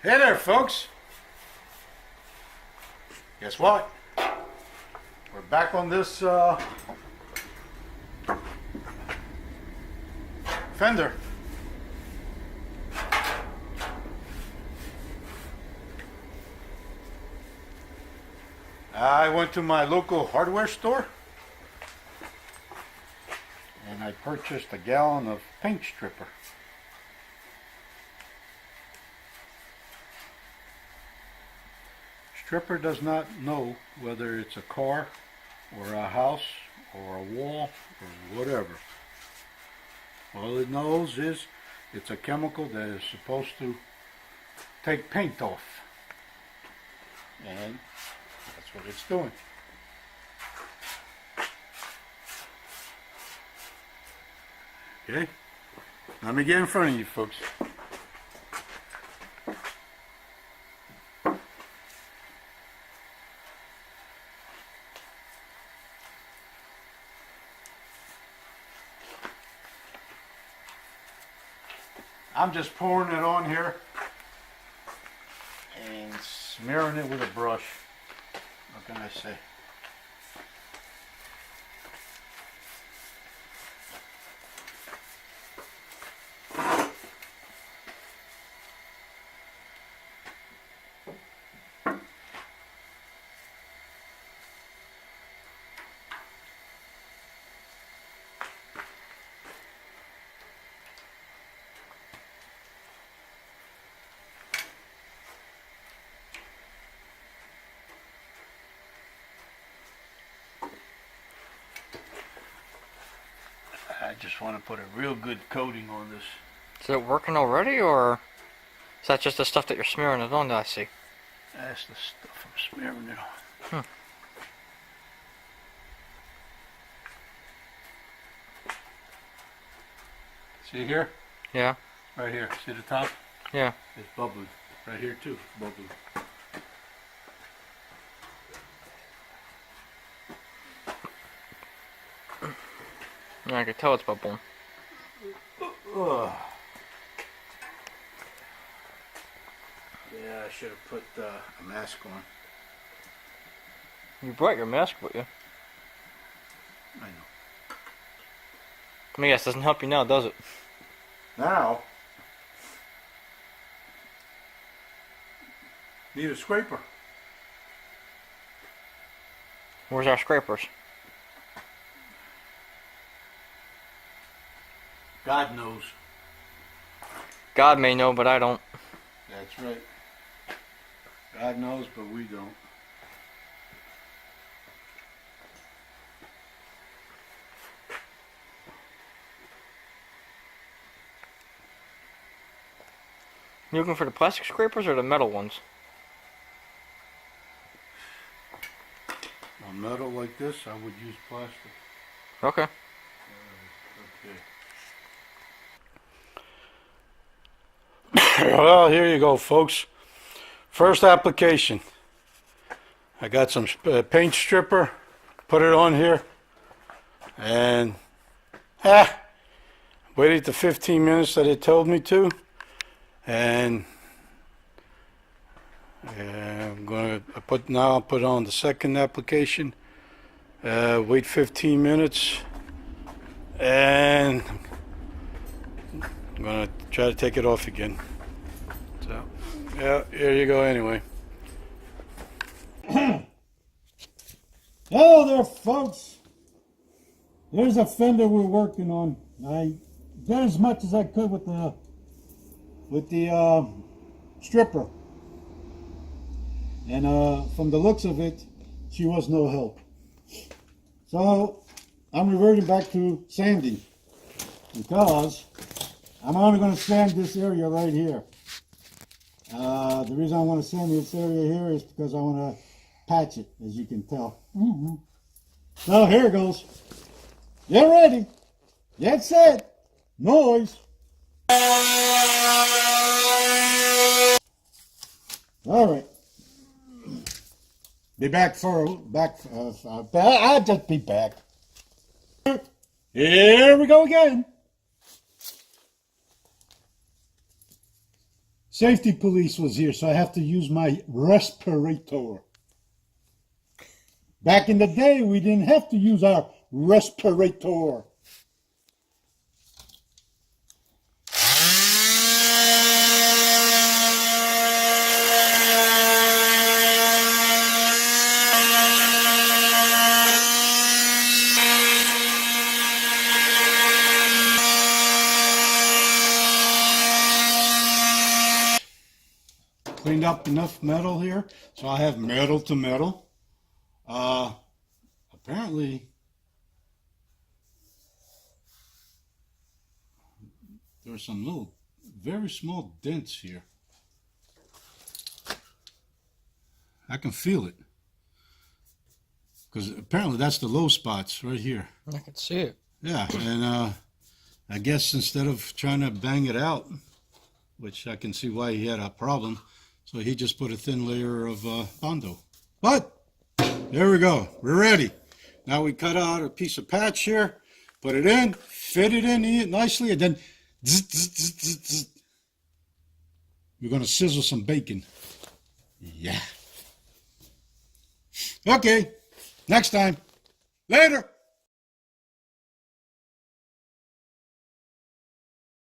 Hey there, folks. Guess what? We're back on this Fender. I went to my local hardware store and I purchased a gallon of paint stripper. Stripper does not know whether it's a car or a house or a wall or whatever. All it knows is it's a chemical that is supposed to take paint off. And that's what it's doing. Okay? Let me get in front of you folks. I'm just pouring it on here and smearing it with a brush. What can I say? I just want to put a real good coating on this. Is it working already, or is that just the stuff that you're smearing it on that I see? That's the stuff I'm smearing it on. See here? Yeah. Right here. See the top? Yeah. It's bubbling. Right here too. It's bubbling. Yeah, I can tell it's bubbling. Ugh. Yeah, I should have put a mask on. You brought your mask with you. I know. I mean, yes, doesn't help you now, does it? Now, need a scraper. Where's our scrapers? God knows. God may know, but I don't. That's right. God knows, but we don't. You looking for the plastic scrapers or the metal ones? On metal like this, I would use plastic. Okay. Okay. Well, here you go, folks. First application. I got some paint stripper, put it on here, and waited the 15 minutes that it told me to, and I'm gonna put on the second application. Wait 15 minutes, and I'm gonna try to take it off again. So, yeah, here you go anyway. Hello there, folks. There's a Fender we're working on. I did as much as I could with the stripper, and from the looks of it, she was no help. So I'm reverting back to sanding because I'm only going to sand this area right here. The reason I want to sand this area here is because I want to patch it, as you can tell. So here it goes. Get ready. Get set. Noise. All right. Be back I'll just be back. Here we go again. safety police was here, so I have to use my respirator. Back in the day, we didn't have to use our respirator. Cleaned up enough metal here, so I have metal to metal. Apparently, there are some little, very small dents here. I can feel it, because apparently that's the low spots right here. I can see it. Yeah, and I guess instead of trying to bang it out, which I can see why he had a problem, so he just put a thin layer of Bondo. But there we go. We're ready. Now we cut out a piece of patch here, put it in, fit it in nicely, and then we're going to sizzle some bacon. Yeah. Okay. Next time. Later.